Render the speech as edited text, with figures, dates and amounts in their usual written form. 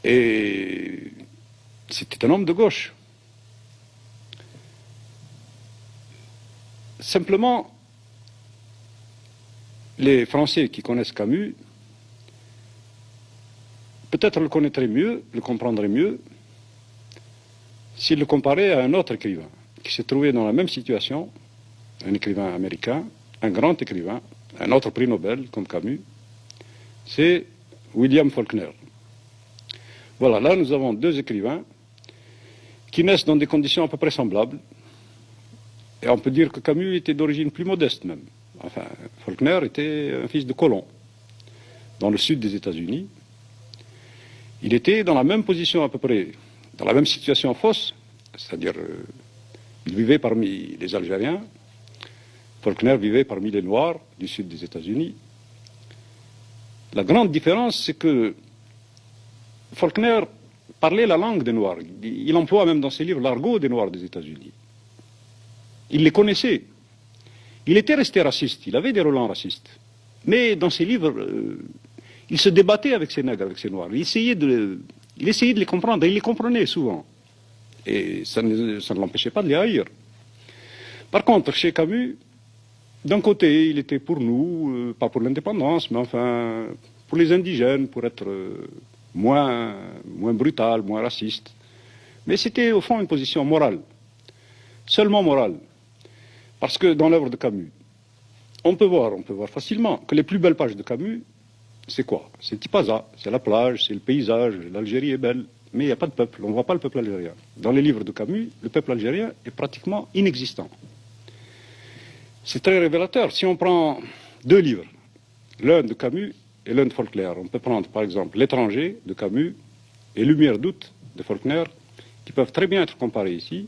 Et c'était un homme de gauche. Simplement, les Français qui connaissent Camus, peut-être le connaîtraient mieux, le comprendraient mieux, s'ils le comparaient à un autre écrivain qui s'est trouvé dans la même situation, un écrivain américain, un grand écrivain, un autre prix Nobel comme Camus, c'est William Faulkner. Voilà, là nous avons deux écrivains qui naissent dans des conditions à peu près semblables. Et on peut dire que Camus était d'origine plus modeste même. Enfin, Faulkner était un fils de colon dans le sud des États-Unis. Il était dans la même position à peu près, dans la même situation fausse, c'est-à-dire il vivait parmi les Algériens, Faulkner vivait parmi les Noirs du sud des États-Unis. La grande différence, c'est que Faulkner parlait la langue des Noirs. Il emploie même dans ses livres l'argot des Noirs des États-Unis. Il les connaissait. Il était resté raciste, il avait des relents racistes. Mais dans ses livres, il se débattait avec ces nègres, avec ces noirs. Il essayait de les comprendre, et il les comprenait souvent. Et ça ne l'empêchait pas de les haïr. Par contre, chez Camus, d'un côté, il était pour nous, pas pour l'indépendance, mais enfin, pour les indigènes, pour être moins brutal, moins raciste. Mais c'était au fond une position morale, seulement morale. Parce que dans l'œuvre de Camus, on peut voir facilement que les plus belles pages de Camus, c'est quoi? C'est Tipaza, c'est la plage, c'est le paysage, l'Algérie est belle, mais il n'y a pas de peuple, on ne voit pas le peuple algérien. Dans les livres de Camus, le peuple algérien est pratiquement inexistant. C'est très révélateur. Si on prend deux livres, l'un de Camus et l'un de Faulkner, on peut prendre par exemple L'étranger de Camus et Lumière d'août de Faulkner, qui peuvent très bien être comparés ici.